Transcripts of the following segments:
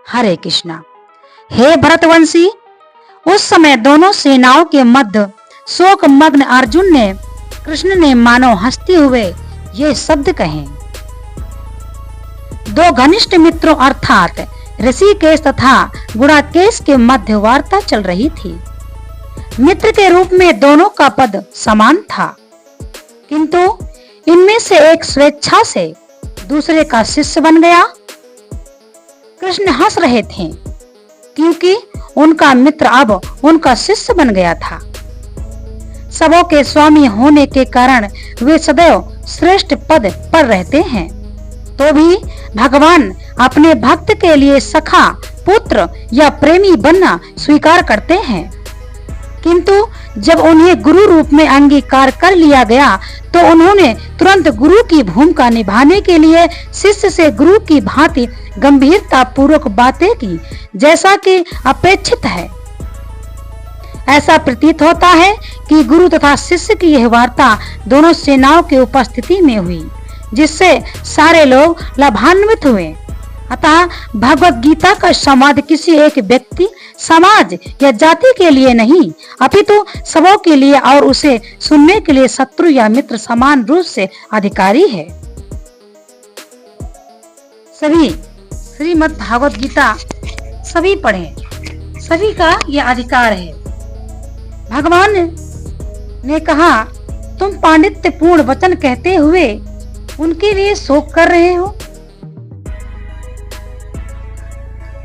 हरे कृष्णा। हे भरतवंशी, उस समय दोनों सेनाओं के मध्य शोक मग्न अर्जुन ने कृष्ण ने मानो हंसते हुए ये शब्द कहे। दो घनिष्ठ मित्रों अर्थात ऋषिकेश तथा गुणाकेश के मध्य वार्ता चल रही थी। मित्र के रूप में दोनों का पद समान था, किंतु इनमें से एक स्वेच्छा से दूसरे का शिष्य बन गया। कृष्ण हंस रहे थे क्योंकि उनका मित्र अब उनका शिष्य बन गया था। सबों के स्वामी होने के कारण वे सदैव श्रेष्ठ पद पर रहते हैं, तो भी भगवान अपने भक्त के लिए सखा, पुत्र या प्रेमी बनना स्वीकार करते हैं। किंतु जब उन्हें गुरु रूप में अंगीकार कर लिया गया तो उन्होंने तुरंत गुरु की भूमिका निभाने के लिए शिष्य से गुरु की भांति गंभीरता पूर्वक बातें की, जैसा कि अपेक्षित है। ऐसा प्रतीत होता है कि गुरु तथा शिष्य की यह वार्ता दोनों सेनाओं की उपस्थिति में हुई, जिससे सारे लोग लाभान्वित हुए। अतः भगवत गीता का संवाद किसी एक व्यक्ति, समाज या जाति के लिए नहीं, अपितु सबों के लिए और उसे सुनने के लिए शत्रु या मित्र समान रूप से अधिकारी है। सभी श्रीमद् भागवत गीता सभी पढ़ें, सभी का यह अधिकार है। भगवान ने कहा, तुम पांडित्यपूर्ण वचन कहते हुए उनके लिए शोक कर रहे हो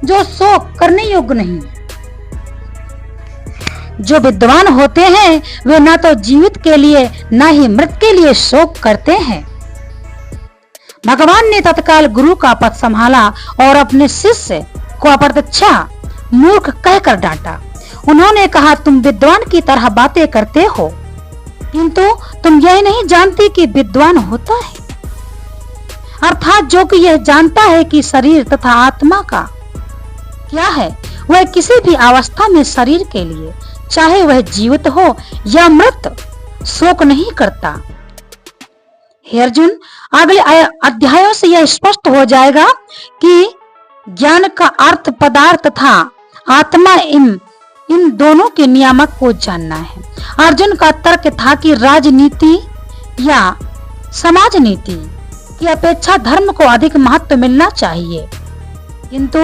जो शोक करने योग्य नहीं। जो विद्वान होते हैं वे न तो जीवित के लिए न ही मृत के लिए शोक करते हैं। भगवान ने तत्काल गुरु का पद संभाला और अपने शिष्य को अप्रत्यक्ष मूर्ख कहकर डांटा। उन्होंने कहा, तुम विद्वान की तरह बातें करते हो, किंतु तुम यह नहीं जानते कि विद्वान होता है, अर्थात जो कि यह जानता है कि शरीर तथा आत्मा का क्या है, वह किसी भी अवस्था में शरीर के लिए, चाहे वह जीवित हो या मृत, शोक नहीं करता। हे अर्जुन, अगले अध्यायों से यह स्पष्ट हो जाएगा कि ज्ञान का अर्थ पदार्थ तथा आत्मा इन दोनों के नियामक को जानना है। अर्जुन का तर्क था कि राजनीति या समाज नीति की अपेक्षा धर्म को अधिक महत्व मिलना चाहिए, किंतु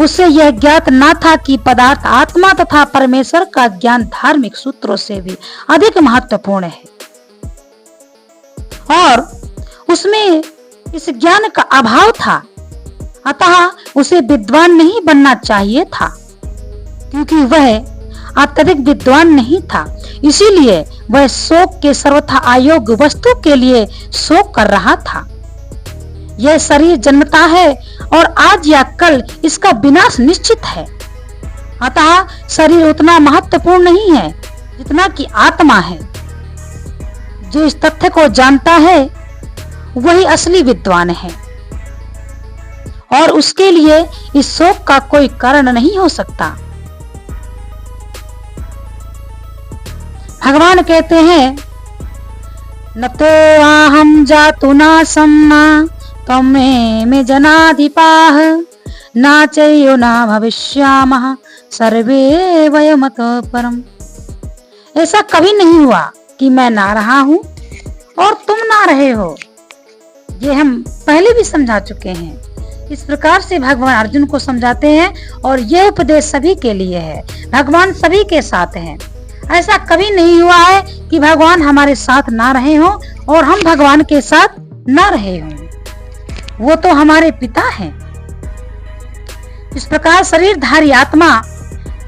उसे यह ज्ञात न था कि पदार्थ, आत्मा तथा परमेश्वर का ज्ञान धार्मिक सूत्रों से भी अधिक महत्वपूर्ण है और उसमें इस ज्ञान का अभाव था। अतः उसे विद्वान नहीं बनना चाहिए था, क्योंकि वह अत्यधिक विद्वान नहीं था। इसीलिए वह शोक के सर्वथा अयोग्य वस्तु के लिए शोक कर रहा था। यह शरीर जन्मता है और आज या कल इसका विनाश निश्चित है। अतः शरीर उतना महत्वपूर्ण नहीं है जितना कि आत्मा है। जो इस तथ्य को जानता है वही असली विद्वान है और उसके लिए इस शोक का कोई कारण नहीं हो सकता। भगवान कहते हैं, न तो अहम जातु न सम्मा तमे जनाधिपाः न चैयो न भविष्यामः सर्वे वयमतः परम। ऐसा कभी नहीं हुआ कि मैं ना रहा हूं और तुम ना रहे हो। ये हम पहले भी समझा चुके हैं। इस प्रकार से भगवान अर्जुन को समझाते हैं और यह उपदेश सभी के लिए है। भगवान सभी के साथ हैं। ऐसा कभी नहीं हुआ है कि भगवान हमारे साथ ना रहे हों और हम भगवान के साथ ना रहे हों। वो तो हमारे पिता हैं। इस प्रकार शरीरधारी आत्मा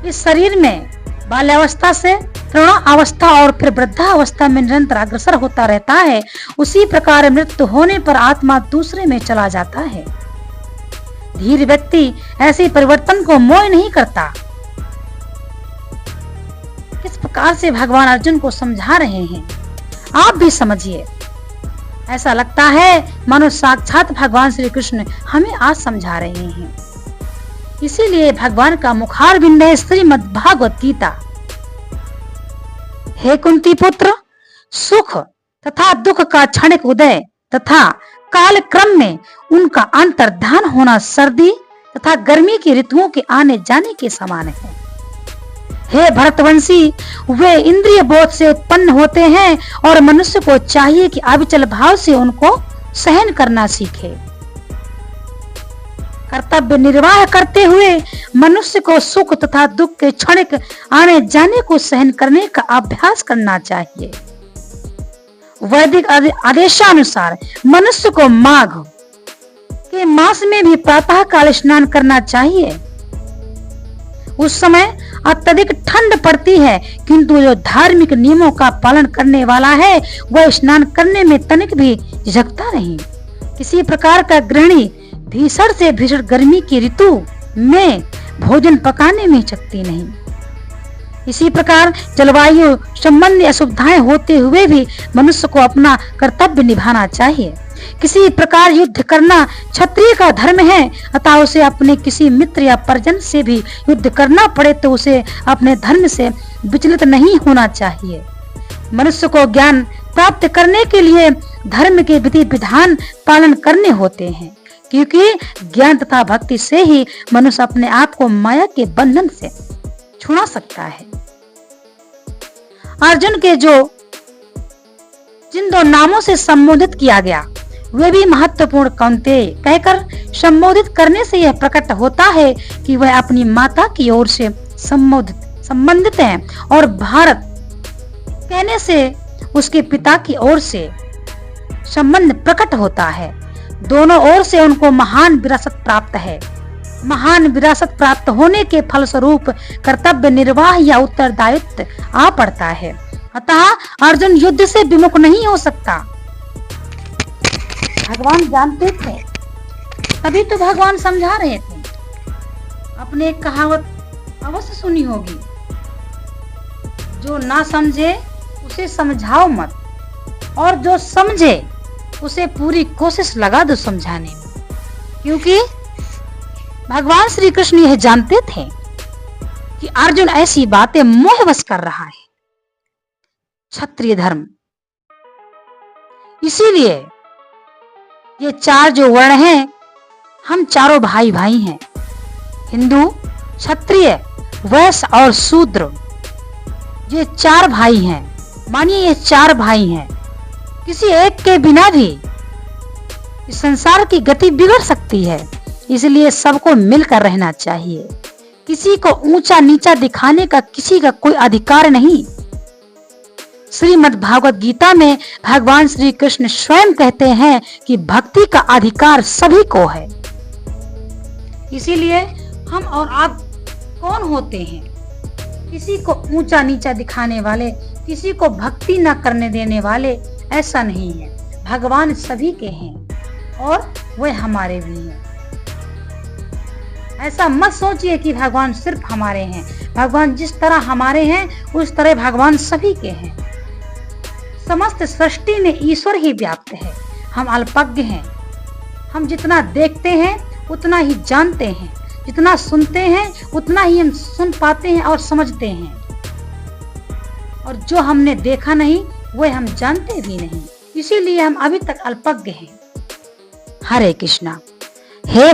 इस शरीर में बाल्यावस्था से तरुणावस्था और फिर वृद्धावस्था में निरंतर अग्रसर होता रहता है। उसी प्रकार मृत्यु होने पर आत्मा दूसरे में चला जाता है। धीर व्यक्ति ऐसे परिवर्तन को मोह नहीं करता। किस प्रकार से भगवान अर्जुन को समझा रहे हैं, आप भी समझिए। ऐसा लगता है मानो साक्षात भगवान श्री कृष्ण हमें आज समझा रहे हैं। इसीलिए भगवान का मुखारविंद है श्रीमद् भागवत गीता। हे कुंती पुत्र, सुख तथा दुख का क्षणिक उदय तथा काल क्रम में उनका अंतर्धान होना सर्दी तथा गर्मी की ऋतुओं के आने जाने के समान है। हे भरतवंशी, वे इंद्रिय बोध से उत्पन्न होते हैं और मनुष्य को चाहिए कि अविचल भाव से उनको सहन करना सीखे। कर्तव्य निर्वाह करते हुए मनुष्य को सुख तथा दुख के क्षणिक आने जाने को सहन करने का अभ्यास करना चाहिए। वैदिक आदेशानुसार मनुष्य को माघ के मास में भी प्रातः काल स्नान करना चाहिए। उस समय अत्यधिक ठंड पड़ती है, किंतु जो धार्मिक नियमों का पालन करने वाला है वह स्नान करने में तनिक भी झिझकता नहीं। किसी प्रकार का गृहिणी भीषण से भीषण गर्मी की ऋतु में भोजन पकाने में हिचकती नहीं। इसी प्रकार जलवायु संबंधी असुविधाएं होते हुए भी मनुष्य को अपना कर्तव्य निभाना चाहिए। किसी प्रकार युद्ध करना क्षत्रिय का धर्म है, अतः उसे अपने किसी मित्र या परिजन से भी युद्ध करना पड़े तो उसे अपने धर्म से विचलित नहीं होना चाहिए। मनुष्य को ज्ञान प्राप्त करने के लिए धर्म के विधि विधान पालन करने होते हैं, क्योंकि ज्ञान तथा भक्ति से ही मनुष्य अपने आप को माया के बंधन से छुड़ा सकता है। अर्जुन के जिन दो नामों से संबोधित किया गया वे भी महत्वपूर्ण कौन्तेय कहकर संबोधित करने से यह प्रकट होता है कि वह अपनी माता की ओर से संबंधित हैं और भारत कहने से उसके पिता की ओर से संबंध प्रकट होता है। दोनों ओर से उनको महान विरासत प्राप्त है। महान विरासत प्राप्त होने के फलस्वरूप कर्तव्य निर्वाह या उत्तरदायित्व आ पड़ता है। अतः अर्जुन युद्ध से विमुख नहीं हो सकता। भगवान जानते थे, तभी तो भगवान समझा रहे थे। अपने एक कहावत अवश्य सुनी होगी, जो ना समझे उसे समझाओ मत, और जो समझे उसे पूरी कोशिश लगा दो समझाने में। क्योंकि भगवान श्री कृष्ण यह जानते थे कि अर्जुन ऐसी बातें मोहवश कर रहा है। क्षत्रिय धर्म, इसीलिए ये चार जो वर्ण हैं, हम चारों भाई भाई हैं। हिंदू, क्षत्रिय, वैश्य और शूद्र, ये चार भाई हैं। मानिए ये चार भाई हैं, किसी एक के बिना भी इस संसार की गति बिगड़ सकती है। इसलिए सबको मिलकर रहना चाहिए। किसी को ऊंचा नीचा दिखाने का किसी का कोई अधिकार नहीं। श्रीमद् भागवत गीता में भगवान श्री कृष्ण स्वयं कहते हैं कि भक्ति का अधिकार सभी को है। इसीलिए हम और आप कौन होते हैं? किसी को ऊंचा नीचा दिखाने वाले, किसी को भक्ति न करने देने वाले, ऐसा नहीं है। भगवान सभी के हैं और वह हमारे भी हैं। ऐसा मत सोचिए कि भगवान सिर्फ हमारे हैं। भगवान जिस तरह हमारे हैं उस तरह भगवान सभी के हैं। समस्त सृष्टि में ईश्वर ही व्याप्त है। हम अल्पज्ञ हैं। हम जितना देखते हैं उतना ही जानते हैं, जितना सुनते हैं उतना ही हम सुन पाते हैं और समझते हैं, और जो हमने देखा नहीं वह हम जानते भी नहीं। इसीलिए हम अभी तक अल्पज्ञ हैं। हरे कृष्णा। हे